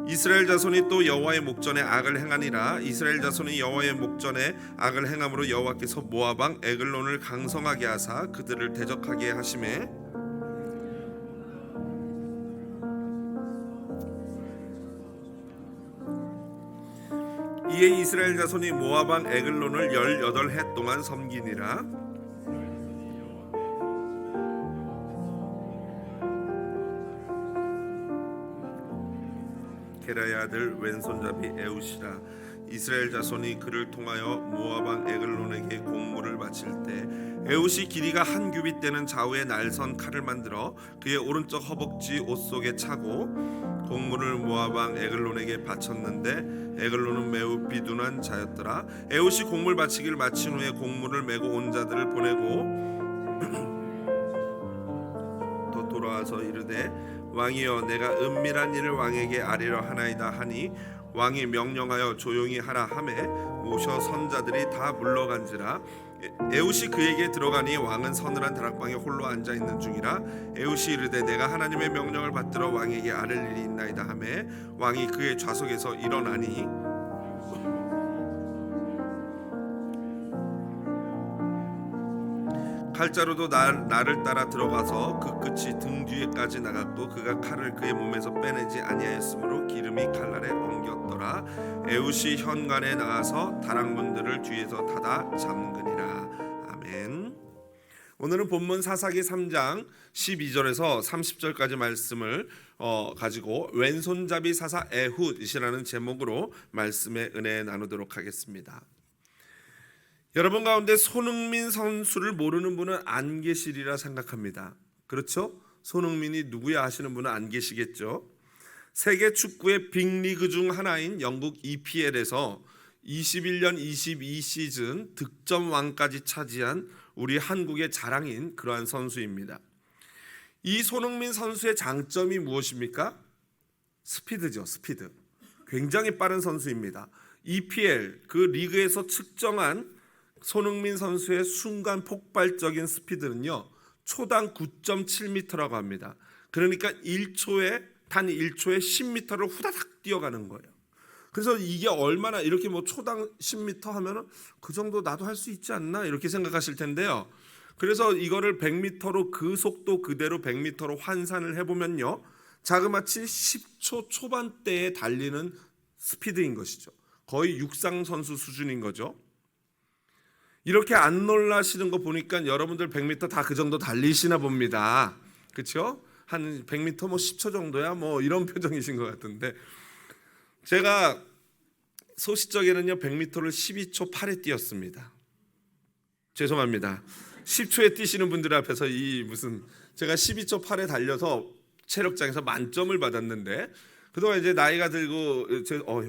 이스라엘 자손이 또 여호와의 목전에 악을 행하니라. 이스라엘 자손이 여호와의 목전에 악을 행함으로 여호와께서 모압 왕 에글론을 강성하게 하사 그들을 대적하게 하심에 이에 이스라엘 자손이 모압 왕 에글론을 18해 동안 섬기니라. 게라의 아들 왼손잡이 에웃이라. 이스라엘 자손이 그를 통하여 모압 왕 에글론에게 공물을 바칠 때 에웃이 길이가 한 규빗 되는 좌우에 날선 칼을 만들어 그의 오른쪽 허벅지 옷 속에 차고 공물을 모압 왕 에글론에게 바쳤는데 에글론은 매우 비둔한 자였더라. 에웃이 공물 바치기를 마친 후에 공물을 메고 온 자들을 보내고 또 돌아와서 이르되 왕이여 내가 은밀한 일을 왕에게 아뢰려 하나이다 하니 왕이 명령하여 조용히 하라 하매 모셔 선자들이 다 물러간지라. 에웃이 그에게 들어가니 왕은 서늘한 다락방에 홀로 앉아 있는 중이라. 에웃이 이르되 내가 하나님의 명령을 받들어 왕에게 아뢰 일이 있나이다 하매 왕이 그의 좌석에서 일어나니 칼자루도 나를 따라 들어가서 그 끝이 등 뒤에까지 나갔고 그가 칼을 그의 몸에서 빼내지 아니하였으므로 기름이 칼날에 엉겼더라. 에웃이 현관에 나가서 다락문들을 뒤에서 닫아 잠그니라. 아멘. 오늘은 본문 사사기 3장 12절에서 30절까지 말씀을 가지고 왼손잡이 사사 에훗이라는 제목으로 말씀의 은혜 나누도록 하겠습니다. 여러분 가운데 손흥민 선수를 모르는 분은 안 계시리라 생각합니다. 그렇죠? 손흥민이 누구야 하시는 분은 안 계시겠죠. 세계 축구의 빅리그 중 하나인 영국 EPL에서 21년 22 시즌 득점왕까지 차지한 우리 한국의 자랑인 그러한 선수입니다. 이 손흥민 선수의 장점이 무엇입니까? 스피드죠. 스피드. 굉장히 빠른 선수입니다. EPL 그 리그에서 측정한 손흥민 선수의 순간 폭발적인 스피드는요 초당 9.7m라고 합니다. 그러니까 단 1초에 10m를 후다닥 뛰어가는 거예요. 그래서 이게 얼마나 이렇게 뭐 초당 10m 하면은 그 정도 나도 할 수 있지 않나 이렇게 생각하실 텐데요. 그래서 이거를 100m로 그 속도 그대로 100m로 환산을 해보면요 자그마치 10초 초반대에 달리는 스피드인 것이죠. 거의 육상 선수 수준인 거죠. 이렇게 안 놀라시는 거 보니까 여러분들 100m 다 그 정도 달리시나 봅니다. 그렇죠? 한 100m 뭐 10초 정도야 뭐 이런 표정이신 것 같은데 제가 소시적에는요 100m를 12초 8에 뛰었습니다. 죄송합니다. 10초에 뛰시는 분들 앞에서 제가 12초 8에 달려서 체력장에서 만점을 받았는데 그동안 이제 나이가 들고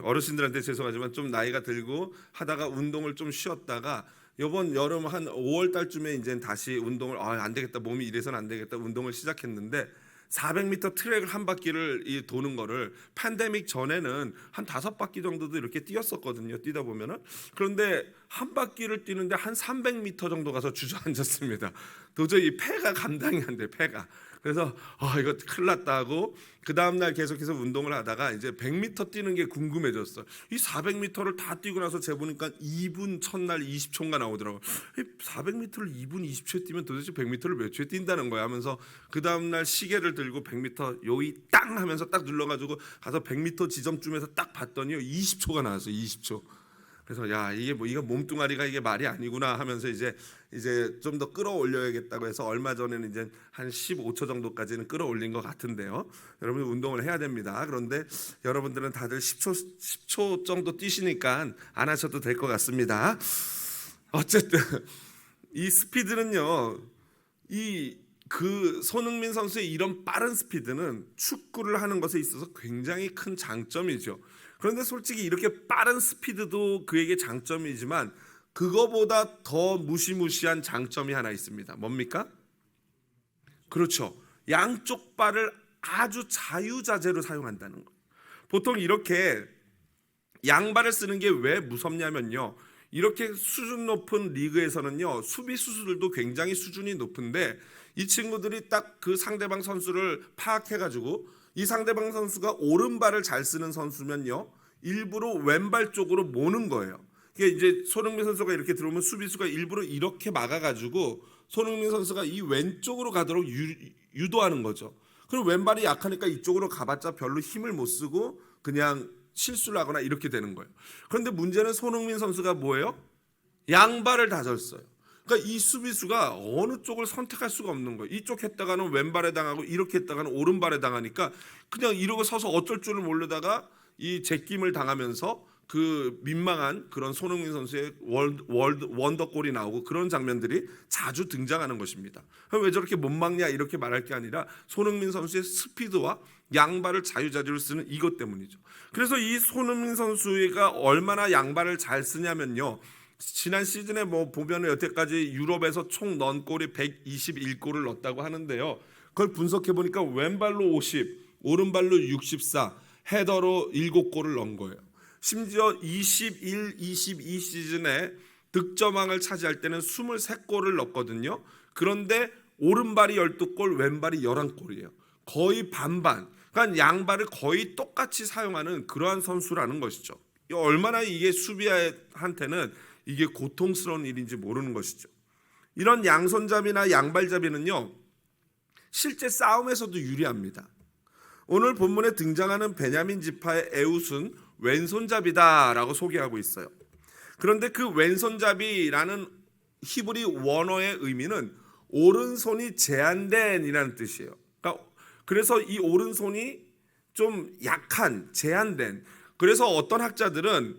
어르신들한테 죄송하지만 좀 나이가 들고 하다가 운동을 좀 쉬었다가 이번 여름 한 5월 달쯤에 이제 다시 운동을 안 되겠다 몸이 이래서는 안 되겠다 운동을 시작했는데 400m 트랙을 한 바퀴를 도는 거를 팬데믹 전에는 한 5바퀴 정도도 이렇게 뛰었었거든요. 뛰다 보면은 그런데 한 바퀴를 뛰는데 한 300m 정도 가서 주저앉았습니다. 도저히 폐가 감당이 안 돼 폐가. 그래서 이거 큰일 났다 하고 그 다음날 계속해서 운동을 하다가 이제 100m 뛰는 게 궁금해졌어. 이 400m를 다 뛰고 나서 재보니까 2분 첫날 20초가 나오더라고. 400m를 2분 20초에 뛰면 도대체 100m를 몇 초에 뛴다는 거야 하면서 그 다음날 시계를 들고 100m 요이 땅 하면서 딱 눌러가지고 가서 100m 지점쯤에서 딱 봤더니 20초가 나왔어요. 20초. 그래서 이게 이거 몸뚱아리가 이게 말이 아니구나 하면서 이제 좀 더 끌어올려야겠다고 해서 얼마 전에는 이제 한 15초 정도까지는 끌어올린 것 같은데요. 여러분 운동을 해야 됩니다. 그런데 여러분들은 다들 10초 정도 뛰시니까 안 하셔도 될 것 같습니다. 어쨌든 이 스피드는요, 그 손흥민 선수의 이런 빠른 스피드는 축구를 하는 것에 있어서 굉장히 큰 장점이죠. 그런데 솔직히 이렇게 빠른 스피드도 그에게 장점이지만 그거보다 더 무시무시한 장점이 하나 있습니다. 뭡니까? 그렇죠. 양쪽 발을 아주 자유자재로 사용한다는 거예요. 보통 이렇게 양발을 쓰는 게 왜 무섭냐면요. 이렇게 수준 높은 리그에서는요 수비 수술도 굉장히 수준이 높은데 이 친구들이 딱 그 상대방 선수를 파악해가지고 이 상대방 선수가 오른발을 잘 쓰는 선수면요, 일부러 왼발 쪽으로 모는 거예요. 이게 이제 손흥민 선수가 이렇게 들어오면 수비수가 일부러 이렇게 막아가지고 손흥민 선수가 이 왼쪽으로 가도록 유도하는 거죠. 그리고 왼발이 약하니까 이쪽으로 가봤자 별로 힘을 못 쓰고 그냥 실수를 하거나 이렇게 되는 거예요. 그런데 문제는 손흥민 선수가 뭐예요? 양발을 다 졌어요. 그러니까 이 수비수가 어느 쪽을 선택할 수가 없는 거예요. 이쪽 했다가는 왼발에 당하고 이렇게 했다가는 오른발에 당하니까 그냥 이러고 서서 어쩔 줄을 모르다가 이 제낌을 당하면서 그 민망한 그런 손흥민 선수의 원더골이 나오고 그런 장면들이 자주 등장하는 것입니다. 왜 저렇게 못 막냐 이렇게 말할 게 아니라 손흥민 선수의 스피드와 양발을 자유자재로 쓰는 이것 때문이죠. 그래서 이 손흥민 선수가 얼마나 양발을 잘 쓰냐면요, 지난 시즌에 뭐 보면은 여태까지 유럽에서 총 넣은 골이 121골을 넣었다고 하는데요, 그걸 분석해 보니까 왼발로 50, 오른발로 64, 헤더로 7골을 넣은 거예요. 심지어 21, 22 시즌에 득점왕을 차지할 때는 23골을 넣었거든요. 그런데 오른발이 12골, 왼발이 11골이에요. 거의 반반. 그러니까 양발을 거의 똑같이 사용하는 그러한 선수라는 것이죠. 얼마나 이게 수비한테는 이게 고통스러운 일인지 모르는 것이죠. 이런 양손잡이나 양발잡이는요, 실제 싸움에서도 유리합니다. 오늘 본문에 등장하는 베냐민 지파의 에웃은 왼손잡이다라고 소개하고 있어요. 그런데 그 왼손잡이라는 히브리 원어의 의미는 오른손이 제한된이라는 뜻이에요. 그래서 이 오른손이 좀 약한, 제한된. 그래서 어떤 학자들은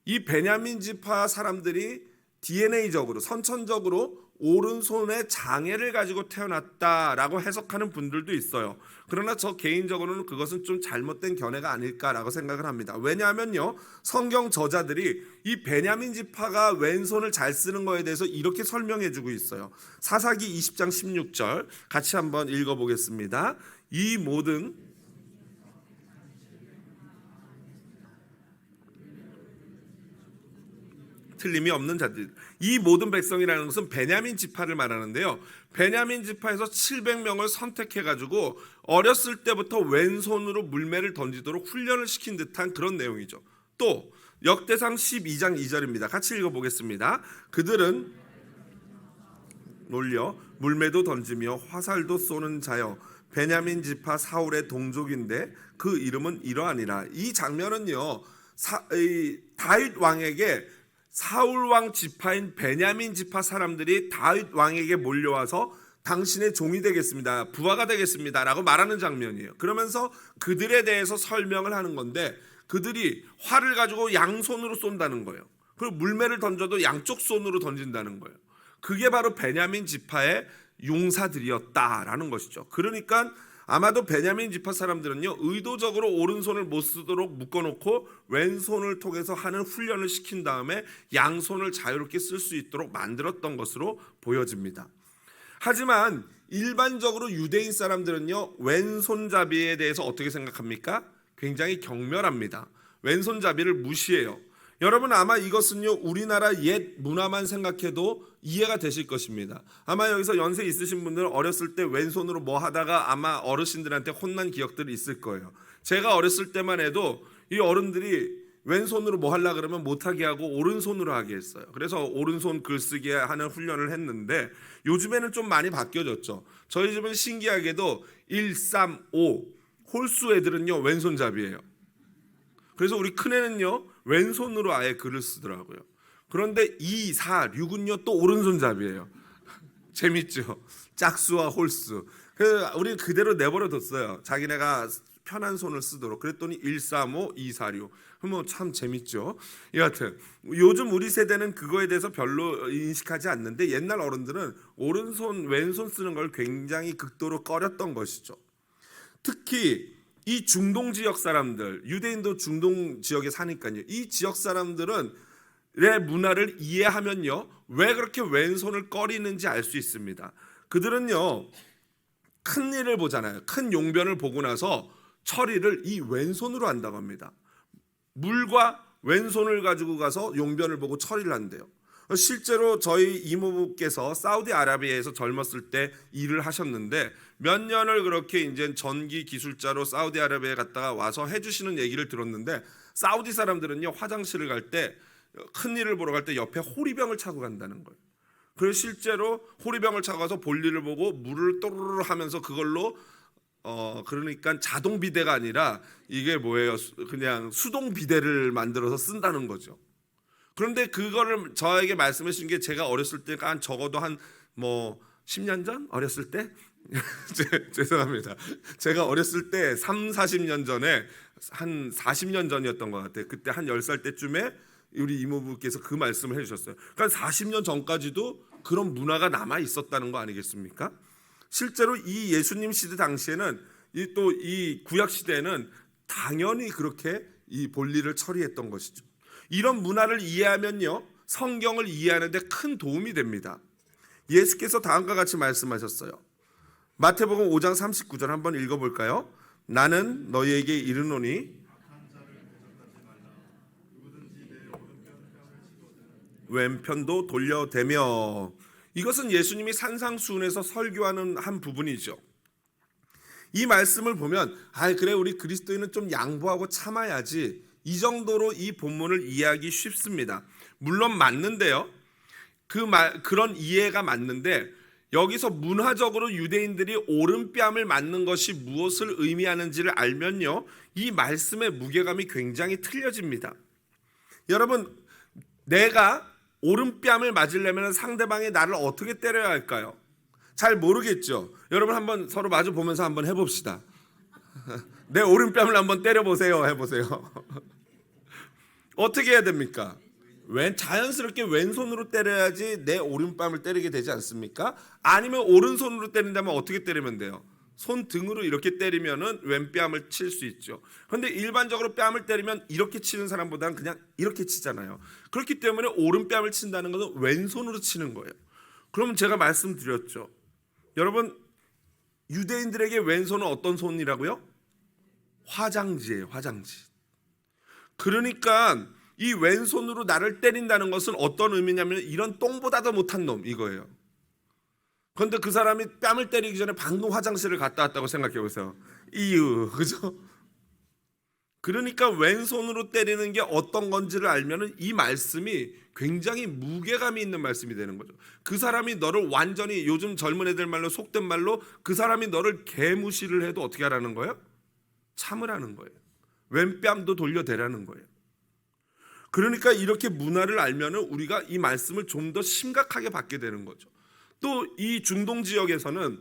이 베냐민 지파 사람들이 DNA적으로, 선천적으로 오른손에 장애를 가지고 태어났다라고 해석하는 분들도 있어요. 그러나 저 개인적으로는 그것은 좀 잘못된 견해가 아닐까라고 생각을 합니다. 왜냐하면요, 성경 저자들이 이 베냐민 지파가 왼손을 잘 쓰는 거에 대해서 이렇게 설명해 주고 있어요. 사사기 20장 16절 같이 한번 읽어보겠습니다. 이 모든 틀림이 없는 자들, 이 모든 백성이라는 것은 베냐민 지파를 말하는데요, 베냐민 지파에서 700명을 선택해가지고 어렸을 때부터 왼손으로 물매를 던지도록 훈련을 시킨 듯한 그런 내용이죠. 또 역대상 12장 2절입니다. 같이 읽어보겠습니다. 그들은 놀려 물매도 던지며 화살도 쏘는 자여 베냐민 지파 사울의 동족인데 그 이름은 이러하니라. 이 장면은요, 다윗 왕에게 사울 왕 지파인 베냐민 지파 사람들이 다윗 왕에게 몰려와서 당신의 종이 되겠습니다, 부하가 되겠습니다 라고 말하는 장면이에요. 그러면서 그들에 대해서 설명을 하는 건데, 그들이 활을 가지고 양손으로 쏜다는 거예요. 그리고 물매를 던져도 양쪽 손으로 던진다는 거예요. 그게 바로 베냐민 지파의 용사들이었다라는 것이죠. 그러니까 아마도 베냐민 지파 사람들은요, 의도적으로 오른손을 못 쓰도록 묶어놓고 왼손을 통해서 하는 훈련을 시킨 다음에 양손을 자유롭게 쓸 수 있도록 만들었던 것으로 보여집니다. 하지만 일반적으로 유대인 사람들은요, 왼손잡이에 대해서 어떻게 생각합니까? 굉장히 경멸합니다. 왼손잡이를 무시해요. 여러분, 아마 이것은요, 우리나라 옛 문화만 생각해도 이해가 되실 것입니다. 아마 여기서 연세 있으신 분들은 어렸을 때 왼손으로 뭐 하다가 아마 어르신들한테 혼난 기억들이 있을 거예요. 제가 어렸을 때만 해도 이 어른들이 왼손으로 뭐 하려고 그러면 못하게 하고 오른손으로 하게 했어요. 그래서 오른손 글쓰기 하는 훈련을 했는데, 요즘에는 좀 많이 바뀌어졌죠. 저희 집은 신기하게도 1, 3, 5 홀수 애들은요, 왼손잡이에요. 그래서 우리 큰애는요, 왼손으로 아예 글을 쓰더라고요. 그런데 2, 4, 6은요 또 오른손잡이에요. 재밌죠? 짝수와 홀수. 그래서 우리 그대로 내버려뒀어요. 자기네가 편한 손을 쓰도록. 그랬더니 1, 3, 5, 2, 4, 6. 뭐 참 재밌죠. 여하튼 요즘 우리 세대는 그거에 대해서 별로 인식하지 않는데, 옛날 어른들은 오른손, 왼손 쓰는 걸 굉장히 극도로 꺼렸던 것이죠. 특히 이 중동 지역 사람들, 유대인도 중동 지역에 사니까요, 이 지역 사람들은 의 문화를 이해하면요, 왜 그렇게 왼손을 꺼리는지 알 수 있습니다. 그들은요, 큰 일을 보잖아요. 큰 용변을 보고 나서 처리를 이 왼손으로 한다고 합니다. 물과 왼손을 가지고 가서 용변을 보고 처리를 한대요. 실제로 저희 이모부께서 사우디아라비아에서 젊었을 때 일을 하셨는데 몇 년을 그렇게 이제 전기 기술자로 사우디아라비아에 갔다가 와서 해주시는 얘기를 들었는데, 사우디 사람들은요 화장실을 갈 때, 큰 일을 보러 갈 때 옆에 호리병을 차고 간다는 거예요. 그래서 실제로 호리병을 차고 가서 볼일을 보고 물을 또르르 하면서 그걸로 그러니까 자동 비데가 아니라 이게 뭐예요? 그냥 수동 비데를 만들어서 쓴다는 거죠. 그런데 그거를 저에게 말씀해 주신 게, 제가 어렸을 때 한 적어도 한 10년 전? 어렸을 때? 죄송합니다. 제가 어렸을 때 40년 전에, 한 40년 전이었던 것 같아요. 그때 한 10살 때쯤에 우리 이모부께서 그 말씀을 해주셨어요. 그러니까 40년 전까지도 그런 문화가 남아 있었다는 거 아니겠습니까? 실제로 이 예수님 시대 당시에는, 또 이 구약 시대에는 당연히 그렇게 이 볼일을 처리했던 것이죠. 이런 문화를 이해하면요 성경을 이해하는 데 큰 도움이 됩니다. 예수께서 다음과 같이 말씀하셨어요. 마태복음 5장 39절 한번 읽어볼까요? 나는 너희에게 이르노니 왼편도 돌려대며. 이것은 예수님이 산상수훈에서 설교하는 한 부분이죠. 이 말씀을 보면 그래 우리 그리스도인은 좀 양보하고 참아야지, 이 정도로 이 본문을 이해하기 쉽습니다. 물론 맞는데요, 그런 이해가 맞는데, 여기서 문화적으로 유대인들이 오른뺨을 맞는 것이 무엇을 의미하는지를 알면요 이 말씀의 무게감이 굉장히 틀려집니다. 여러분, 내가 오른뺨을 맞으려면 상대방이 나를 어떻게 때려야 할까요? 잘 모르겠죠. 여러분 한번 서로 마주 보면서 한번 해봅시다. 내 오른뺨을 한번 때려보세요. 해보세요. 어떻게 해야 됩니까? 자연스럽게 왼손으로 때려야지 내 오른뺨을 때리게 되지 않습니까? 아니면 오른손으로 때린다면 어떻게 때리면 돼요? 손등으로 이렇게 때리면은 왼뺨을 칠 수 있죠. 그런데 일반적으로 뺨을 때리면 이렇게 치는 사람보다는 그냥 이렇게 치잖아요. 그렇기 때문에 오른뺨을 친다는 것은 왼손으로 치는 거예요. 그러면 제가 말씀드렸죠. 여러분, 유대인들에게 왼손은 어떤 손이라고요? 화장지예요, 화장지. 그러니까 이 왼손으로 나를 때린다는 것은 어떤 의미냐면, 이런 똥보다도 못한 놈, 이거예요. 그런데 그 사람이 뺨을 때리기 전에 방금 화장실을 갔다 왔다고 생각해 보세요. 그죠? 그러니까 왼손으로 때리는 게 어떤 건지를 알면은 이 말씀이 굉장히 무게감이 있는 말씀이 되는 거죠. 그 사람이 너를 완전히, 요즘 젊은 애들 말로, 속된 말로, 그 사람이 너를 개무시를 해도 어떻게 하라는 거예요? 참으라는 거예요. 왼뺨도 돌려대라는 거예요. 그러니까 이렇게 문화를 알면은 우리가 이 말씀을 좀 더 심각하게 받게 되는 거죠. 또 이 중동 지역에서는,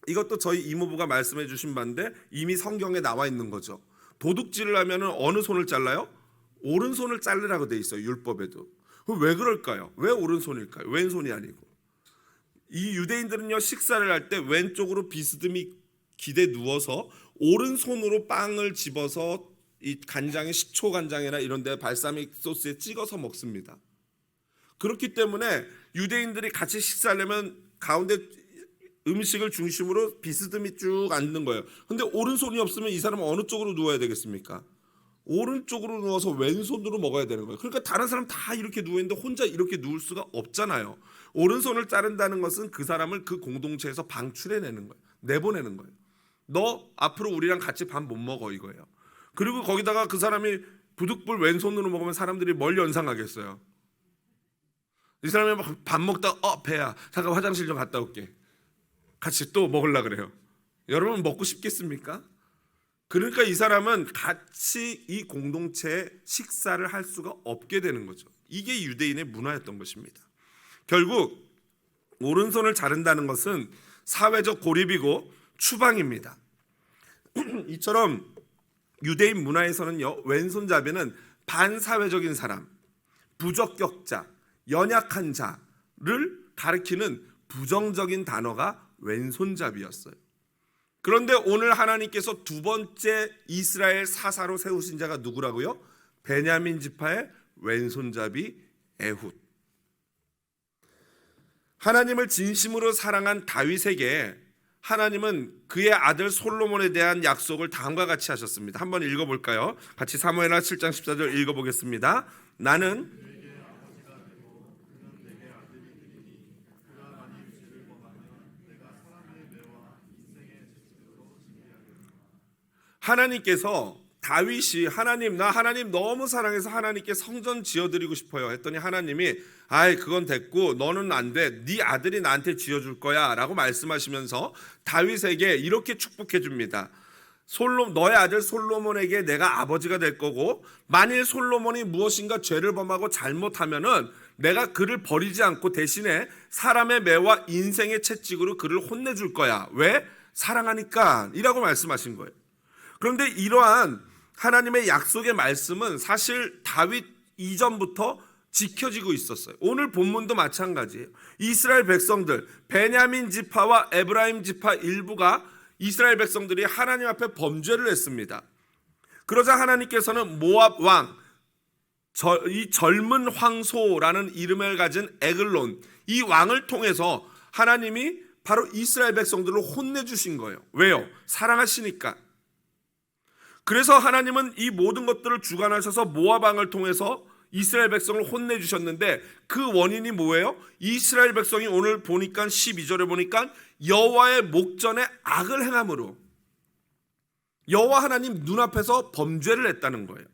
이것도 저희 이모부가 말씀해 주신 바인데 이미 성경에 나와 있는 거죠. 도둑질을 하면은 어느 손을 잘라요? 오른손을 자르라고 돼 있어요, 율법에도. 왜 그럴까요? 왜 오른손일까요? 왼손이 아니고. 이 유대인들은요 식사를 할 때 왼쪽으로 비스듬히 기대 누워서 오른손으로 빵을 집어서 이 간장에, 식초 간장이나 이런 데 발사믹 소스에 찍어서 먹습니다. 그렇기 때문에 유대인들이 같이 식사하려면 가운데 음식을 중심으로 비스듬히 쭉 앉는 거예요. 근데 오른손이 없으면 이 사람은 어느 쪽으로 누워야 되겠습니까? 오른쪽으로 누워서 왼손으로 먹어야 되는 거예요. 그러니까 다른 사람 다 이렇게 누워있는데 혼자 이렇게 누울 수가 없잖아요. 오른손을 자른다는 것은 그 사람을 그 공동체에서 방출해내는 거예요. 내보내는 거예요. 너 앞으로 우리랑 같이 밥 못 먹어, 이거예요. 그리고 거기다가 그 사람이 부득불 왼손으로 먹으면 사람들이 뭘 연상하겠어요? 이 사람이 밥 먹다가 배야, 잠깐 화장실 좀 갔다 올게, 같이 또 먹으려고 그래요. 여러분 먹고 싶겠습니까? 그러니까 이 사람은 같이 이 공동체에 식사를 할 수가 없게 되는 거죠. 이게 유대인의 문화였던 것입니다. 결국 오른손을 자른다는 것은 사회적 고립이고 추방입니다. 이처럼 유대인 문화에서는요 왼손잡이는 반사회적인 사람, 부적격자, 연약한 자를 가리키는 부정적인 단어가 왼손잡이였어요. 그런데 오늘 하나님께서 두 번째 이스라엘 사사로 세우신 자가 누구라고요? 베냐민 지파의 왼손잡이 에훗. 하나님을 진심으로 사랑한 다윗에게 하나님은 그의 아들 솔로몬에 대한 약속을 다음과 같이 하셨습니다. 한번 읽어볼까요? 같이 사무엘하 7장 14절 읽어보겠습니다. 나는 하나님께서 다윗이 나 하나님 너무 사랑해서 하나님께 성전 지어드리고 싶어요 했더니 하나님이 아이 그건 됐고 너는 안 돼. 네 아들이 나한테 지어줄 거야 라고 말씀하시면서 다윗에게 이렇게 축복해 줍니다. 너의 아들 솔로몬에게 내가 아버지가 될 거고 만일 솔로몬이 무엇인가 죄를 범하고 잘못하면은 내가 그를 버리지 않고 대신에 사람의 매와 인생의 채찍으로 그를 혼내줄 거야. 왜? 사랑하니까 이라고 말씀하신 거예요. 그런데 이러한 하나님의 약속의 말씀은 사실 다윗 이전부터 지켜지고 있었어요. 오늘 본문도 마찬가지예요. 이스라엘 백성들 베냐민 지파와 에브라임 지파 일부가 이스라엘 백성들이 하나님 앞에 범죄를 했습니다. 그러자 하나님께서는 모압 왕, 이 젊은 황소라는 이름을 가진 에글론, 이 왕을 통해서 하나님이 바로 이스라엘 백성들을 혼내주신 거예요. 왜요? 사랑하시니까. 그래서 하나님은 이 모든 것들을 주관하셔서 모압 왕을 통해서 이스라엘 백성을 혼내주셨는데 그 원인이 뭐예요? 이스라엘 백성이 오늘 보니까 12절에 보니까 여호와의 목전에 악을 행함으로 여호와 하나님 눈앞에서 범죄를 했다는 거예요.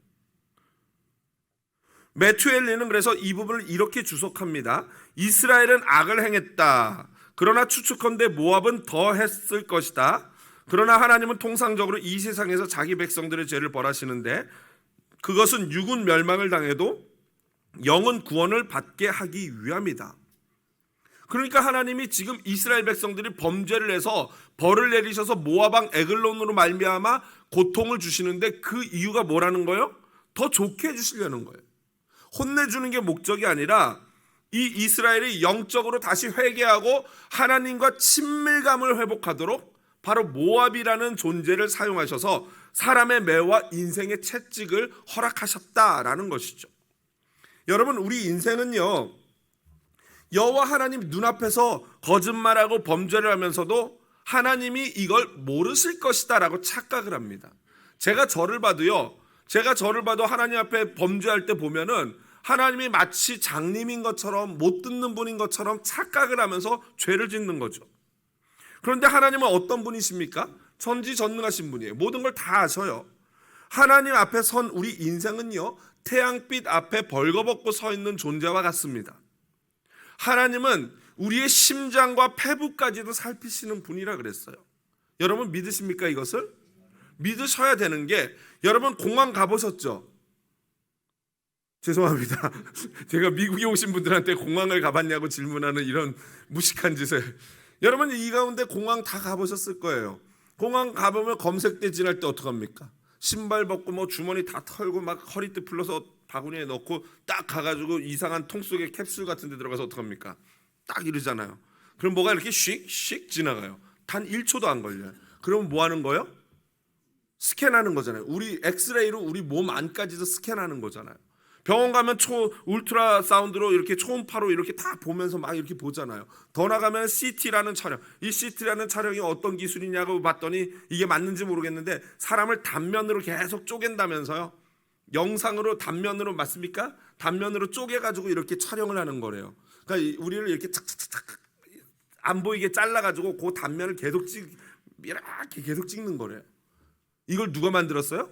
메투엘리는 그래서 이 부분을 이렇게 주석합니다. 이스라엘은 악을 행했다. 그러나 추측컨대 모압은 더 했을 것이다. 그러나 하나님은 통상적으로 이 세상에서 자기 백성들의 죄를 벌하시는데 그것은 육은 멸망을 당해도 영은 구원을 받게 하기 위함이다. 그러니까 하나님이 지금 이스라엘 백성들이 범죄를 해서 벌을 내리셔서 모압 왕 에글론으로 말미암아 고통을 주시는데 그 이유가 뭐라는 거예요? 더 좋게 해주시려는 거예요. 혼내주는 게 목적이 아니라 이 이스라엘이 영적으로 다시 회개하고 하나님과 친밀감을 회복하도록 바로 모압이라는 존재를 사용하셔서 사람의 매와 인생의 채찍을 허락하셨다라는 것이죠. 여러분, 우리 인생은요, 여호와 하나님 눈앞에서 거짓말하고 범죄를 하면서도 하나님이 이걸 모르실 것이다 라고 착각을 합니다. 제가 저를 봐도 하나님 앞에 범죄할 때 보면은 하나님이 마치 장님인 것처럼 못 듣는 분인 것처럼 착각을 하면서 죄를 짓는 거죠. 그런데 하나님은 어떤 분이십니까? 전지전능하신 분이에요. 모든 걸 다 아셔요. 하나님 앞에 선 우리 인생은요, 태양빛 앞에 벌거벗고 서 있는 존재와 같습니다. 하나님은 우리의 심장과 폐부까지도 살피시는 분이라 그랬어요. 여러분 믿으십니까 이것을? 믿으셔야 되는 게, 여러분 공항 가보셨죠? 죄송합니다. 제가 미국에 오신 분들한테 공항을 가봤냐고 질문하는 이런 무식한 짓을. 여러분 이 가운데 공항 다 가보셨을 거예요. 공항 가보면 검색대 지날 때 어떡합니까? 신발 벗고 뭐 주머니 다 털고 막 허리띠 풀러서 바구니에 넣고 딱 가가지고 이상한 통 속에 캡슐 같은 데 들어가서 어떡합니까? 딱 이러잖아요. 그럼 뭐가 이렇게 씩 지나가요. 단 1초도 안 걸려요. 그럼 뭐 하는 거예요? 스캔하는 거잖아요. 우리 엑스레이로 우리 몸 안까지도 스캔하는 거잖아요. 병원 가면 울트라 사운드로 이렇게 초음파로 이렇게 다 보면서 막 이렇게 보잖아요. 더 나가면 CT라는 촬영. 이 CT라는 촬영이 어떤 기술이냐고 봤더니 이게 맞는지 모르겠는데 사람을 단면으로 계속 쪼갠다면서요. 영상으로 단면으로 맞습니까? 단면으로 쪼개가지고 이렇게 촬영을 하는 거래요. 그러니까 우리를 이렇게 착착착착 안 보이게 잘라가지고 그 단면을 이렇게 계속 찍는 거래요. 이걸 누가 만들었어요?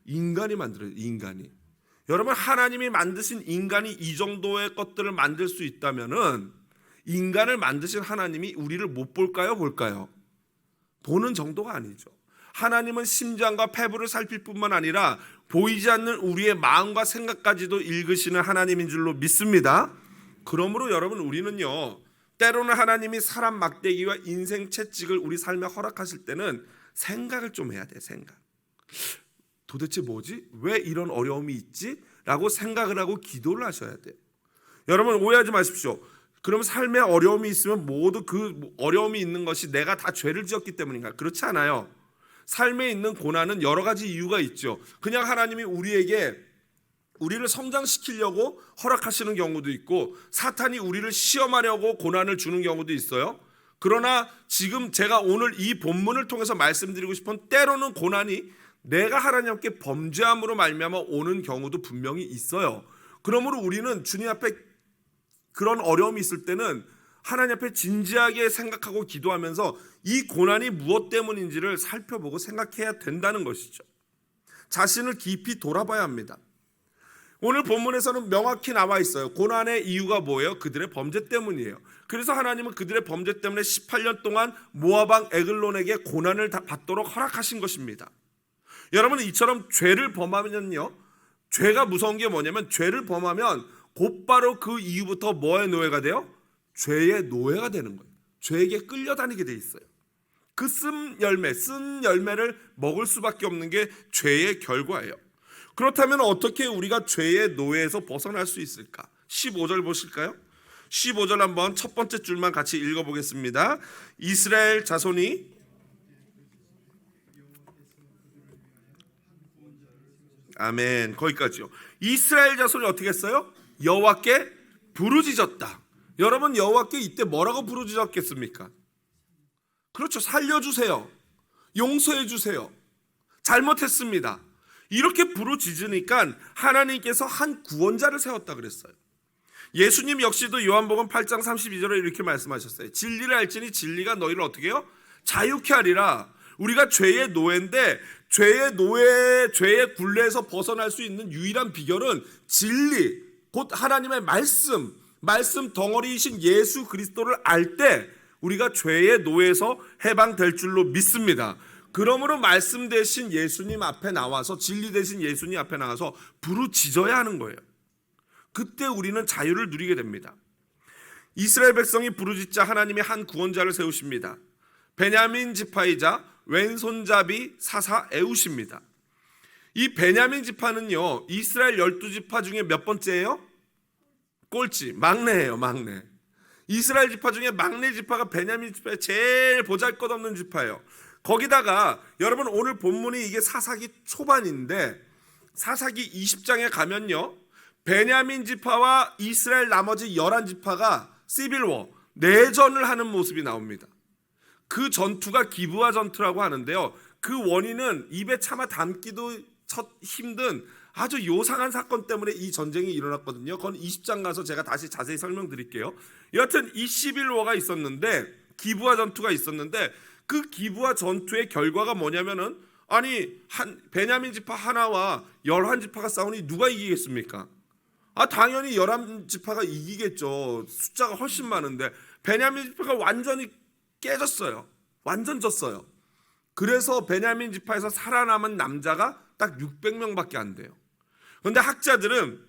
인간이 만들어요. 인간이. 여러분 하나님이 만드신 인간이 이 정도의 것들을 만들 수 있다면은 인간을 만드신 하나님이 우리를 못 볼까요? 볼까요? 보는 정도가 아니죠. 하나님은 심장과 폐부를 살필 뿐만 아니라 보이지 않는 우리의 마음과 생각까지도 읽으시는 하나님인 줄로 믿습니다. 그러므로 여러분 우리는요, 때로는 하나님이 사람 막대기와 인생 채찍을 우리 삶에 허락하실 때는 생각을 좀 해야 돼. 생각. 도대체 뭐지? 왜 이런 어려움이 있지? 라고 생각을 하고 기도를 하셔야 돼요. 여러분 오해하지 마십시오. 그럼 삶에 어려움이 있으면 모두 그 어려움이 있는 것이 내가 다 죄를 지었기 때문인가? 그렇지 않아요. 삶에 있는 고난은 여러 가지 이유가 있죠. 그냥 하나님이 우리를 성장시키려고 허락하시는 경우도 있고, 사탄이 우리를 시험하려고 고난을 주는 경우도 있어요. 그러나 지금 제가 오늘 이 본문을 통해서 말씀드리고 싶은, 때로는 고난이 내가 하나님께 범죄함으로 말미암아 오는 경우도 분명히 있어요. 그러므로 우리는 주님 앞에 그런 어려움이 있을 때는 하나님 앞에 진지하게 생각하고 기도하면서 이 고난이 무엇 때문인지를 살펴보고 생각해야 된다는 것이죠. 자신을 깊이 돌아봐야 합니다. 오늘 본문에서는 명확히 나와 있어요. 고난의 이유가 뭐예요? 그들의 범죄 때문이에요. 그래서 하나님은 그들의 범죄 때문에 18년 동안 모압 왕 에글론에게 고난을 받도록 허락하신 것입니다. 여러분, 이처럼 죄를 범하면요, 죄가 무서운 게 뭐냐면 죄를 범하면 곧바로 그 이후부터 뭐의 노예가 돼요? 죄의 노예가 되는 거예요. 죄에게 끌려다니게 돼 있어요. 그 쓴 열매를 먹을 수밖에 없는 게 죄의 결과예요. 그렇다면 어떻게 우리가 죄의 노예에서 벗어날 수 있을까? 15절 보실까요? 15절 한번 첫 번째 줄만 같이 읽어보겠습니다. 이스라엘 자손이 아멘, 거기까지요. 이스라엘 자손이 어떻게 했어요? 여호와께 부르짖었다. 여러분, 여호와께 이때 뭐라고 부르짖었겠습니까? 그렇죠. 살려주세요. 용서해주세요. 잘못했습니다. 이렇게 부르짖으니까 하나님께서 한 구원자를 세웠다 그랬어요. 예수님 역시도 요한복음 8장 32절에 이렇게 말씀하셨어요. 진리를 알지니 진리가 너희를 어떻게 해요? 자유케 하리라. 우리가 죄의 노예인데 죄의 굴레에서 벗어날 수 있는 유일한 비결은 진리, 곧 하나님의 말씀 덩어리이신 예수 그리스도를 알 때 우리가 죄의 노예에서 해방될 줄로 믿습니다. 그러므로 말씀 대신 예수님 앞에 나와서, 진리 대신 예수님 앞에 나와서 부르짖어야 하는 거예요. 그때 우리는 자유를 누리게 됩니다. 이스라엘 백성이 부르짖자 하나님이 한 구원자를 세우십니다. 베냐민 지파이자 왼손잡이 사사 에웃입니다. 이 베냐민 지파는요, 이스라엘 12지파 중에 몇 번째예요? 꼴찌, 막내예요, 막내. 이스라엘 지파 중에 막내 지파가 베냐민 지파의 제일 보잘것없는 지파예요. 거기다가 여러분, 오늘 본문이 이게 사사기 초반인데 사사기 20장에 가면요, 베냐민 지파와 이스라엘 나머지 11지파가 시빌워, 내전을 하는 모습이 나옵니다. 그 전투가 기브아 전투라고 하는데요, 그 원인은 입에 차마 담기도 힘든 아주 요상한 사건 때문에 이 전쟁이 일어났거든요. 그건 20장 가서 제가 다시 자세히 설명드릴게요. 여하튼 이 시빌워가 있었는데, 기브아 전투가 있었는데, 그 기브아 전투의 결과가 뭐냐면은, 아니 베냐민 지파 하나와 11지파가 싸우니 누가 이기겠습니까? 당연히 11지파가 이기겠죠. 숫자가 훨씬 많은데 베냐민 지파가 완전히 깨졌어요. 완전 졌어요. 그래서 베냐민 지파에서 살아남은 남자가 딱 600명밖에 안 돼요. 그런데 학자들은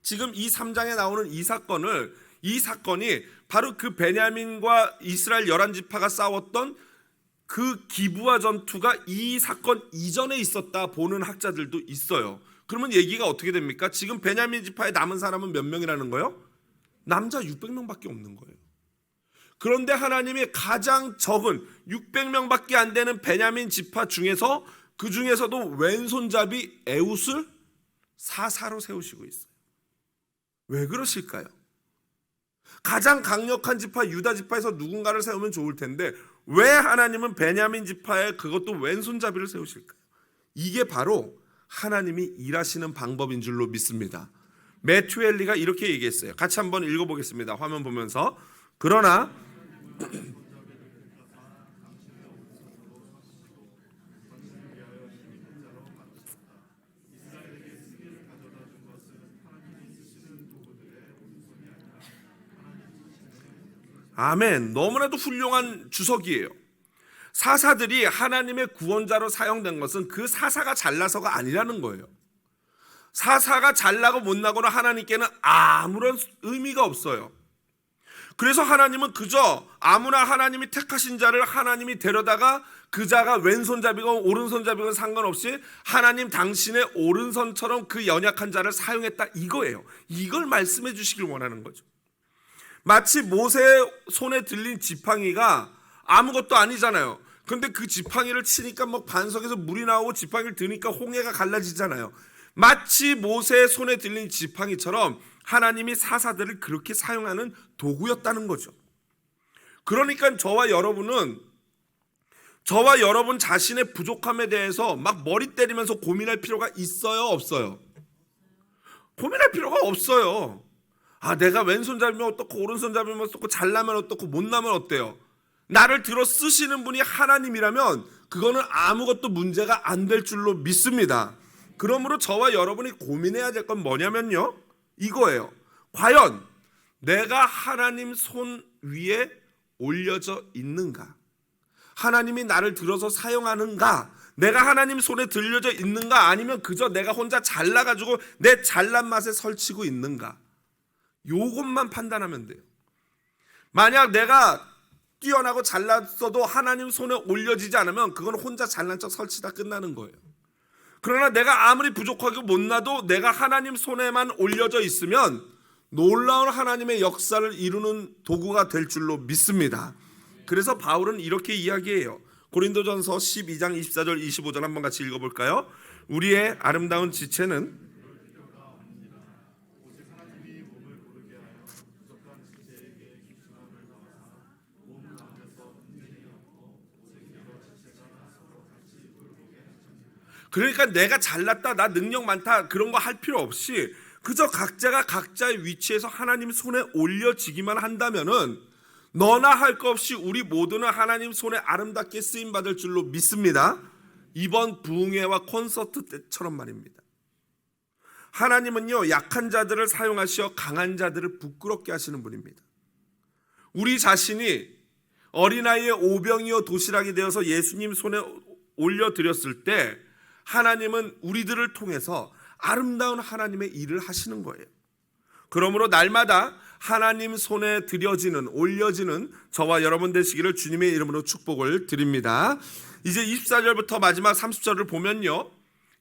지금 이 3장에 나오는 이 사건이 바로 그 베냐민과 이스라엘 11지파가 싸웠던 그 기브아 전투가 이 사건 이전에 있었다 보는 학자들도 있어요. 그러면 얘기가 어떻게 됩니까? 지금 베냐민 지파에 남은 사람은 몇 명이라는 거예요? 남자 600명밖에 없는 거예요. 그런데 하나님이 가장 적은 600명밖에 안 되는 베냐민 지파 중에서, 그 중에서도 왼손잡이 에웃을 사사로 세우시고 있어요. 왜 그러실까요? 가장 강력한 지파 유다 지파에서 누군가를 세우면 좋을 텐데 왜 하나님은 베냐민 지파에 그것도 왼손잡이를 세우실까요? 이게 바로 하나님이 일하시는 방법인 줄로 믿습니다. 매튜 헨리가 이렇게 얘기했어요. 같이 한번 읽어보겠습니다. 화면 보면서. 그러나 아멘. 너무나도 훌륭한 주석이에요. 사사들이 하나님의 구원자로 사용된 것은 그 사사가 잘나서가 아니라는 거예요. 사사가 잘나고 못나고는 하나님께는 아무런 의미가 없어요. 그래서 하나님은 그저 아무나 하나님이 택하신 자를 하나님이 데려다가 그 자가 왼손잡이건 오른손잡이건 상관없이 하나님 당신의 오른손처럼 그 연약한 자를 사용했다, 이거예요. 이걸 말씀해 주시길 원하는 거죠. 마치 모세의 손에 들린 지팡이가 아무것도 아니잖아요. 근데 그 지팡이를 치니까 뭐 반석에서 물이 나오고 지팡이를 드니까 홍해가 갈라지잖아요. 마치 모세의 손에 들린 지팡이처럼 하나님이 사사들을 그렇게 사용하는 도구였다는 거죠. 그러니까 저와 여러분 자신의 부족함에 대해서 막 머리 때리면서 고민할 필요가 있어요, 없어요? 고민할 필요가 없어요. 내가 왼손잡이면 어떻고 오른손잡이면 어떻고 잘나면 어떻고 못나면 어때요? 나를 들어 쓰시는 분이 하나님이라면 그거는 아무것도 문제가 안 될 줄로 믿습니다. 그러므로 저와 여러분이 고민해야 될 건 뭐냐면요, 이거예요. 과연 내가 하나님 손 위에 올려져 있는가? 하나님이 나를 들어서 사용하는가? 내가 하나님 손에 들려져 있는가? 아니면 그저 내가 혼자 잘나가지고 내 잘난 맛에 설치고 있는가? 요것만 판단하면 돼요. 만약 내가 뛰어나고 잘났어도 하나님 손에 올려지지 않으면 그건 혼자 잘난 척 설치다 끝나는 거예요. 그러나 내가 아무리 부족하고 못나도 내가 하나님 손에만 올려져 있으면 놀라운 하나님의 역사를 이루는 도구가 될 줄로 믿습니다. 그래서 바울은 이렇게 이야기해요. 고린도전서 12장 24절 25절 한번 같이 읽어볼까요? 우리의 아름다운 지체는 그러니까 내가 잘났다, 나 능력 많다 그런 거 할 필요 없이 그저 각자가 각자의 위치에서 하나님 손에 올려지기만 한다면은 너나 할 것 없이 우리 모두는 하나님 손에 아름답게 쓰임 받을 줄로 믿습니다. 이번 부흥회와 콘서트 때처럼 말입니다. 하나님은요, 약한 자들을 사용하시어 강한 자들을 부끄럽게 하시는 분입니다. 우리 자신이 어린아이의 오병이어 도시락이 되어서 예수님 손에 올려드렸을 때 하나님은 우리들을 통해서 아름다운 하나님의 일을 하시는 거예요. 그러므로 날마다 하나님 손에 드려지는, 올려지는 저와 여러분 되시기를 주님의 이름으로 축복을 드립니다. 이제 24절부터 마지막 30절을 보면요,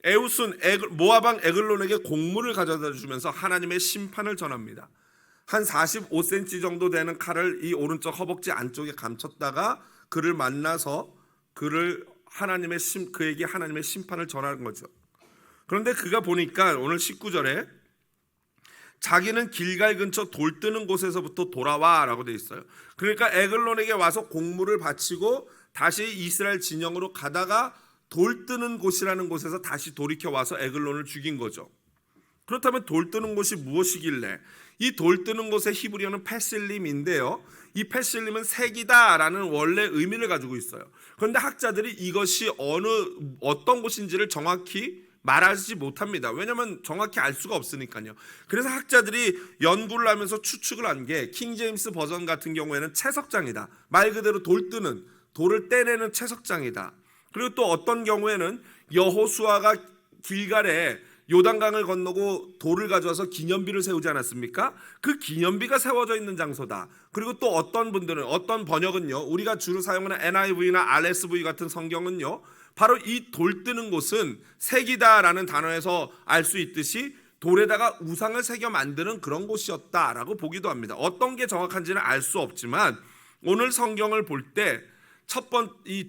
에웃은 모압 왕 에글론에게 곡물을 가져다 주면서 하나님의 심판을 전합니다. 한 45cm 정도 되는 칼을 이 오른쪽 허벅지 안쪽에 감췄다가 그를 만나서 그에게 하나님의 심판을 전하는 거죠. 그런데 그가 보니까 오늘 19절에 자기는 길갈 근처 돌 뜨는 곳에서부터 돌아와 라고 되어 있어요. 그러니까 에글론에게 와서 곡물을 바치고 다시 이스라엘 진영으로 가다가 돌 뜨는 곳이라는 곳에서 다시 돌이켜 와서 에글론을 죽인 거죠. 그렇다면 돌 뜨는 곳이 무엇이길래? 이 돌 뜨는 곳의 히브리어는 페실림인데요, 이 페실림은 색이다라는 원래 의미를 가지고 있어요. 그런데 학자들이 이것이 어떤 곳인지를 정확히 말하지 못합니다. 왜냐하면 정확히 알 수가 없으니까요. 그래서 학자들이 연구를 하면서 추측을 한 게 킹제임스 버전 같은 경우에는 채석장이다, 말 그대로 돌 뜨는, 돌을 떼내는 채석장이다. 그리고 또 어떤 경우에는 여호수아가 길갈에 요단강을 건너고 돌을 가져와서 기념비를 세우지 않았습니까? 그 기념비가 세워져 있는 장소다. 그리고 또 어떤 번역은요, 우리가 주로 사용하는 NIV나 RSV 같은 성경은요, 바로 이 돌 뜨는 곳은 색이다라는 단어에서 알 수 있듯이 돌에다가 우상을 새겨 만드는 그런 곳이었다라고 보기도 합니다. 어떤 게 정확한지는 알 수 없지만 오늘 성경을 볼 때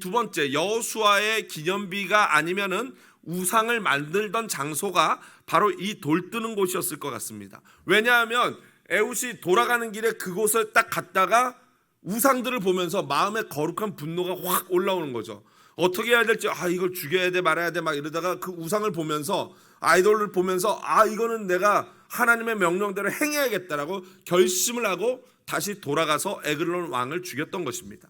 두 번째 여호수아의 기념비가 아니면은 우상을 만들던 장소가 바로 이 돌 뜨는 곳이었을 것 같습니다. 왜냐하면 에웃이 돌아가는 길에 그곳을 딱 갔다가 우상들을 보면서 마음에 거룩한 분노가 확 올라오는 거죠. 어떻게 해야 될지, 이걸 죽여야 돼 말아야 돼 막 이러다가 그 우상을 보면서, 아이돌을 보면서 이거는 내가 하나님의 명령대로 행해야겠다라고 결심을 하고 다시 돌아가서 에글론 왕을 죽였던 것입니다.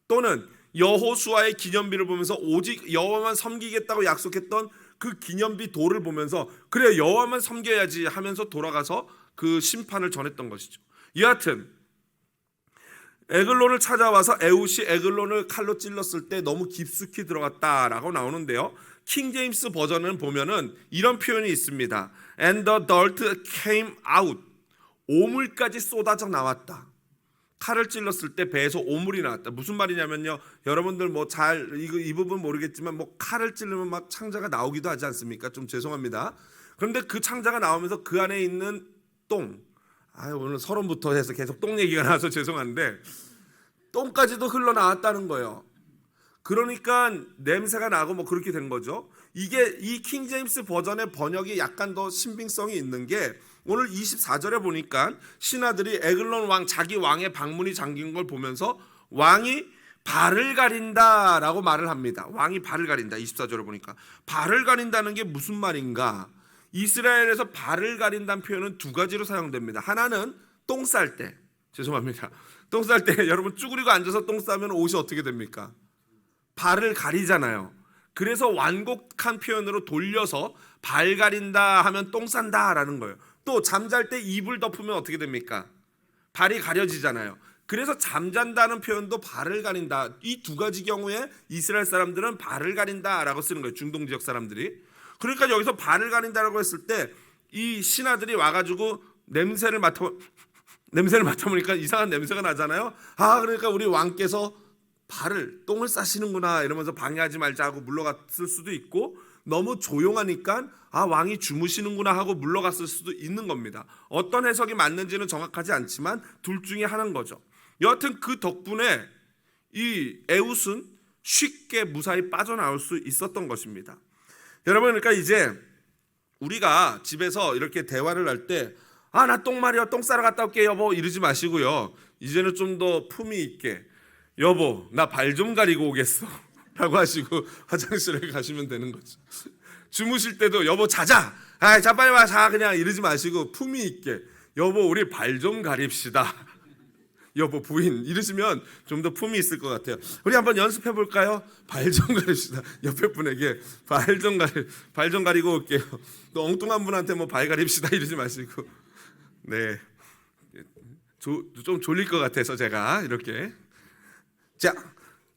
또는 여호수아의 기념비를 보면서 오직 여호와만 섬기겠다고 약속했던 그 기념비 돌을 보면서 그래 여호와만 섬겨야지 하면서 돌아가서 그 심판을 전했던 것이죠. 여하튼 에글론을 찾아와서 에웃이 에글론을 칼로 찔렀을 때 너무 깊숙이 들어갔다라고 나오는데요, 킹제임스 버전은 보면은 이런 표현이 있습니다. And the dirt came out. 오물까지 쏟아져 나왔다. 칼을 찔렀을 때 배에서 오물이 나왔다. 무슨 말이냐면요, 여러분들 이 부분 모르겠지만 칼을 찌르면 막 창자가 나오기도 하지 않습니까? 좀 죄송합니다. 그런데 그 창자가 나오면서 그 안에 있는 똥, 오늘 서론부터 해서 계속 똥 얘기가 나와서 죄송한데 똥까지도 흘러나왔다는 거예요. 그러니까 냄새가 나고 그렇게 된 거죠. 이게 이 킹제임스 버전의 번역이 약간 더 신빙성이 있는 게 오늘 24절에 보니까 신하들이 에글론 왕, 자기 왕의 방문이 잠긴 걸 보면서 왕이 발을 가린다라고 말을 합니다. 왕이 발을 가린다. 24절에 보니까 발을 가린다는 게 무슨 말인가? 이스라엘에서 발을 가린다는 표현은 두 가지로 사용됩니다. 하나는 똥 쌀 때, 죄송합니다. 똥 쌀 때 여러분 쭈그리고 앉아서 똥 싸면 옷이 어떻게 됩니까? 발을 가리잖아요. 그래서 완곡한 표현으로 돌려서 발 가린다 하면 똥 싼다라는 거예요. 또 잠잘 때 이불 덮으면 어떻게 됩니까? 발이 가려지잖아요. 그래서 잠잔다는 표현도 발을 가린다. 이 두 가지 경우에 이스라엘 사람들은 발을 가린다라고 쓰는 거예요. 중동 지역 사람들이. 그러니까 여기서 발을 가린다라고 했을 때 이 신하들이 와가지고 냄새를 맡아보니까 이상한 냄새가 나잖아요. 그러니까 우리 왕께서 똥을 싸시는구나 이러면서 방해하지 말자 하고 물러갔을 수도 있고, 너무 조용하니까 왕이 주무시는구나 하고 물러갔을 수도 있는 겁니다. 어떤 해석이 맞는지는 정확하지 않지만 둘 중에 하나인 거죠. 여하튼 그 덕분에 이 에웃은 쉽게 무사히 빠져나올 수 있었던 것입니다. 여러분, 그러니까 이제 우리가 집에서 이렇게 대화를 할 때 나 똥 마려, 똥 싸러 갔다 올게 여보 이러지 마시고요. 이제는 좀 더 품위 있게 여보 나 발 좀 가리고 오겠어 라고 하시고 화장실에 가시면 되는 거죠. 주무실 때도 여보 자자, 자 빨리 와 자, 그냥 이러지 마시고 품위 있게 여보 우리 발 좀 가립시다 여보 부인 이러시면 좀 더 품이 있을 것 같아요. 우리 한번 연습해 볼까요? 발 좀 가립시다. 옆에 분에게 발 좀 가리고 올게요. 또 엉뚱한 분한테 뭐 발 가립시다 이러지 마시고. 네, 좀 졸릴 것 같아서 제가 이렇게. 자,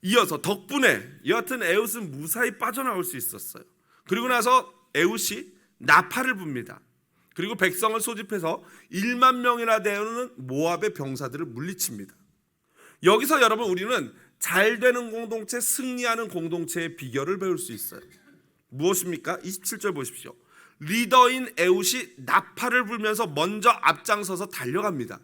이어서 덕분에 여하튼 에웃은 무사히 빠져나올 수 있었어요. 그리고 나서 에웃이 나팔을 붑니다. 그리고 백성을 소집해서 1만 명이나 되는 모압의 병사들을 물리칩니다. 여기서 여러분 우리는 잘 되는 공동체, 승리하는 공동체의 비결을 배울 수 있어요. 무엇입니까? 27절 보십시오. 리더인 에웃이 나팔을 불면서 먼저 앞장서서 달려갑니다.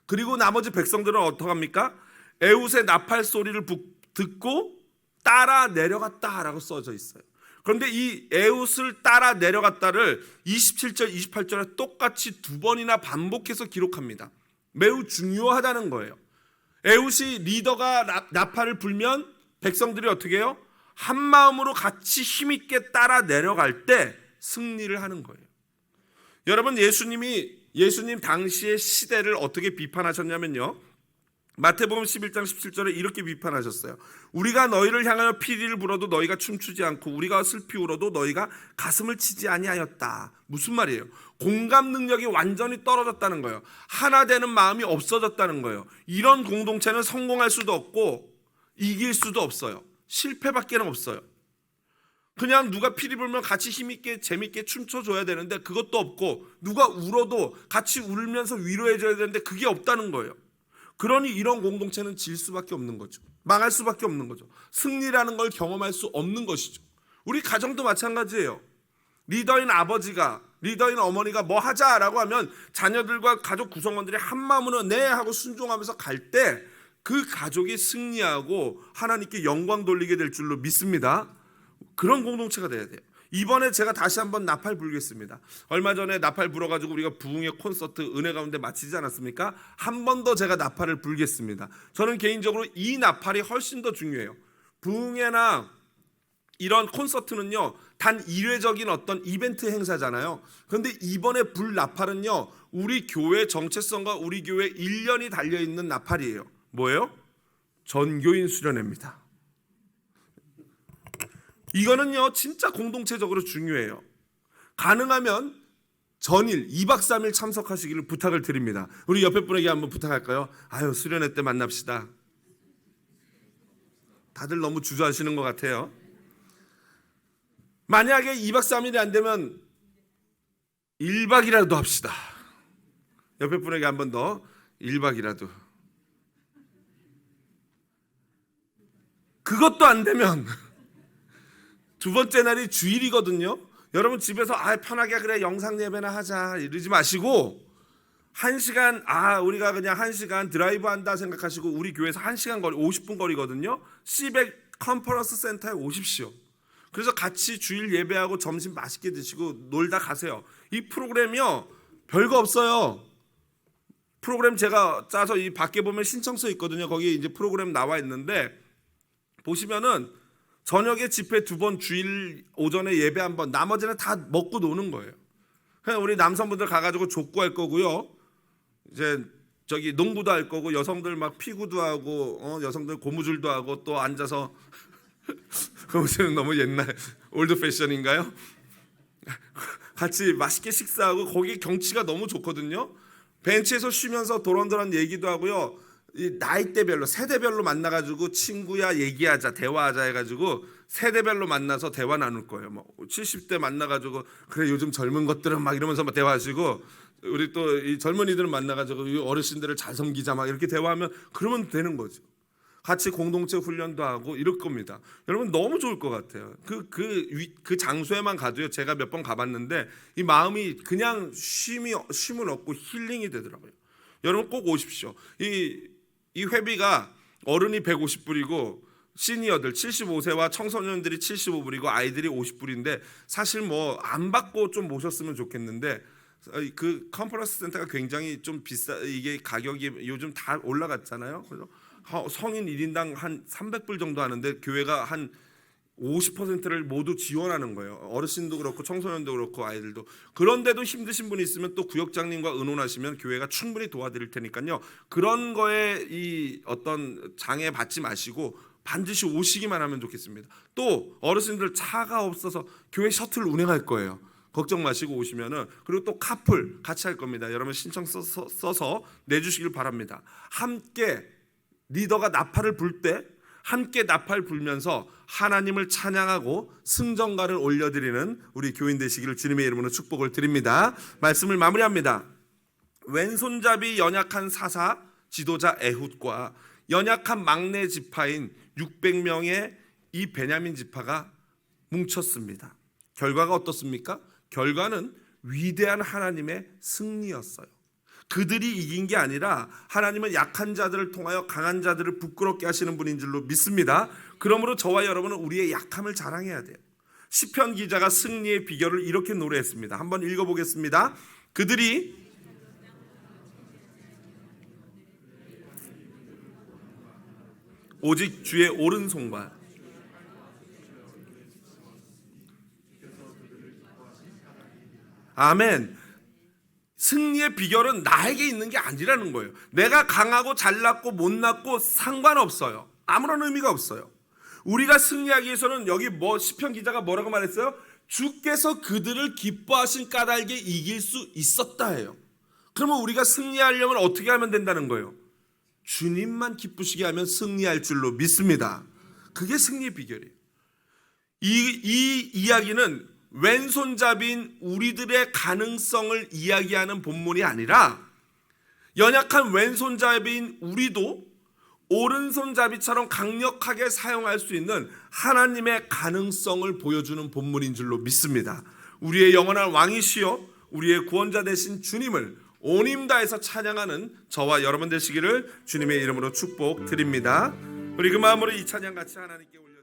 그리고 나머지 백성들은 어떡합니까? 에웃의 나팔 소리를 듣고 따라 내려갔다라고 써져 있어요. 그런데 이 에웃을 따라 내려갔다를 27절, 28절에 똑같이 두 번이나 반복해서 기록합니다. 매우 중요하다는 거예요. 에웃이 리더가 나팔을 불면 백성들이 어떻게 해요? 한 마음으로 같이 힘있게 따라 내려갈 때 승리를 하는 거예요. 여러분, 예수님 당시의 시대를 어떻게 비판하셨냐면요, 마태복음 11장 17절에 이렇게 비판하셨어요. 우리가 너희를 향하여 피리를 불어도 너희가 춤추지 않고 우리가 슬피 울어도 너희가 가슴을 치지 아니하였다. 무슨 말이에요? 공감 능력이 완전히 떨어졌다는 거예요. 하나 되는 마음이 없어졌다는 거예요. 이런 공동체는 성공할 수도 없고 이길 수도 없어요. 실패밖에 없어요. 그냥 누가 피리 불면 같이 힘있게 재밌게 춤춰줘야 되는데 그것도 없고, 누가 울어도 같이 울면서 위로해줘야 되는데 그게 없다는 거예요. 그러니 이런 공동체는 질 수밖에 없는 거죠. 망할 수밖에 없는 거죠. 승리라는 걸 경험할 수 없는 것이죠. 우리 가정도 마찬가지예요. 리더인 아버지가, 리더인 어머니가 뭐 하자라고 하면 자녀들과 가족 구성원들이 한 마음으로 네 하고 순종하면서 갈 때 그 가족이 승리하고 하나님께 영광 돌리게 될 줄로 믿습니다. 그런 공동체가 돼야 돼요. 이번에 제가 다시 한번 나팔 불겠습니다. 얼마 전에 나팔 불어가지고 우리가 부흥의 콘서트 은혜 가운데 마치지 않았습니까? 한 번 더 제가 나팔을 불겠습니다. 저는 개인적으로 이 나팔이 훨씬 더 중요해요. 부흥회나 이런 콘서트는요, 단 일회적인 어떤 이벤트 행사잖아요. 그런데 이번에 불 나팔은요, 우리 교회 정체성과 우리 교회 1년이 달려있는 나팔이에요. 뭐예요? 전교인 수련회입니다. 이거는요 진짜 공동체적으로 중요해요. 가능하면 전일 2박 3일 참석하시기를 부탁을 드립니다. 우리 옆에 분에게 한번 부탁할까요? 수련회 때 만납시다. 다들 너무 주저하시는 것 같아요. 만약에 2박 3일이 안 되면 1박이라도 합시다. 옆에 분에게 한 번 더 1박이라도. 그것도 안 되면 두 번째 날이 주일이거든요. 여러분 집에서 편하게 그래 영상 예배나 하자 이러지 마시고 1시간 우리가 그냥 1시간 드라이브 한다 생각하시고 우리 교회에서 1시간 거리 50분 거리거든요. 시백 컨퍼런스 센터에 오십시오. 그래서 같이 주일 예배하고 점심 맛있게 드시고 놀다 가세요. 이 프로그램이요 별거 없어요. 프로그램 제가 짜서 이 밖에 보면 신청서 있거든요. 거기에 이제 프로그램 나와 있는데 보시면은 저녁에 집회 2번, 주일 오전에 예배 1번, 나머지는 다 먹고 노는 거예요. 그냥 우리 남성분들 가가지고 족구할 거고요. 이제 저기 농구도 할 거고 여성들 막 피구도 하고 여성들 고무줄도 하고 또 앉아서 고무줄은 너무 옛날 올드 패션인가요? 같이 맛있게 식사하고 거기 경치가 너무 좋거든요. 벤치에서 쉬면서 도란도란 얘기도 하고요. 이 나이대별로 세대별로 만나가지고 친구야 얘기하자 대화하자 해가지고 세대별로 만나서 대화 나눌 거예요. 뭐 70대 만나가지고 그래 요즘 젊은 것들은 막 이러면서 막 대화하시고 우리 또 이 젊은이들은 만나가지고 이 어르신들을 잘 섬기자 막 이렇게 대화하면 그러면 되는 거죠. 같이 공동체 훈련도 하고 이럴 겁니다. 여러분 너무 좋을 것 같아요. 그 장소에만 가도요. 제가 몇 번 가봤는데 이 마음이 그냥 쉼을 얻고 힐링이 되더라고요. 여러분 꼭 오십시오. 이 회비가 어른이 150불이고 시니어들 75세와 청소년들이 75불이고 아이들이 50불인데 사실 뭐 안 받고 좀 모셨으면 좋겠는데 그 컨퍼런스 센터가 굉장히 좀 비싸. 이게 가격이 요즘 다 올라갔잖아요. 그래서 성인 1인당 한 300불 정도 하는데 교회가 한 50%를 모두 지원하는 거예요. 어르신도 그렇고 청소년도 그렇고 아이들도. 그런데도 힘드신 분이 있으면 또 구역장님과 의논하시면 교회가 충분히 도와드릴 테니까요. 그런 거에 이 어떤 장애 받지 마시고 반드시 오시기만 하면 좋겠습니다. 또 어르신들 차가 없어서 교회 셔틀 운행할 거예요. 걱정 마시고 오시면은. 그리고 또 카풀 같이 할 겁니다. 여러분 신청 써서 내주시길 바랍니다. 함께 리더가 나팔을 불 때 함께 나팔 불면서 하나님을 찬양하고 승전가를 올려드리는 우리 교인 되시기를 주님의 이름으로 축복을 드립니다. 말씀을 마무리합니다. 왼손잡이 연약한 사사 지도자 에훗과 연약한 막내 지파인 600명의 이 베냐민 지파가 뭉쳤습니다. 결과가 어떻습니까? 결과는 위대한 하나님의 승리였어요. 그들이 이긴 게 아니라 하나님은 약한 자들을 통하여 강한 자들을 부끄럽게 하시는 분인 줄로 믿습니다. 그러므로 저와 여러분은 우리의 약함을 자랑해야 돼요. 시편 기자가 승리의 비결을 이렇게 노래했습니다. 한번 읽어보겠습니다. 그들이 오직 주의 오른손과 아멘. 승리의 비결은 나에게 있는 게 아니라는 거예요. 내가 강하고 잘났고 못났고 상관없어요. 아무런 의미가 없어요. 우리가 승리하기 위해서는 여기 시편 기자가 뭐라고 말했어요? 주께서 그들을 기뻐하신 까닭에 이길 수 있었다 해요. 그러면 우리가 승리하려면 어떻게 하면 된다는 거예요? 주님만 기쁘시게 하면 승리할 줄로 믿습니다. 그게 승리의 비결이에요. 이 이야기는 왼손잡이인 우리들의 가능성을 이야기하는 본문이 아니라 연약한 왼손잡이인 우리도 오른손잡이처럼 강력하게 사용할 수 있는 하나님의 가능성을 보여주는 본문인 줄로 믿습니다. 우리의 영원한 왕이시여 우리의 구원자 되신 주님을 온 힘 다해서 찬양하는 저와 여러분 되시기를 주님의 이름으로 축복드립니다. 우리 그 마음으로 이 찬양 같이 하나님께 올려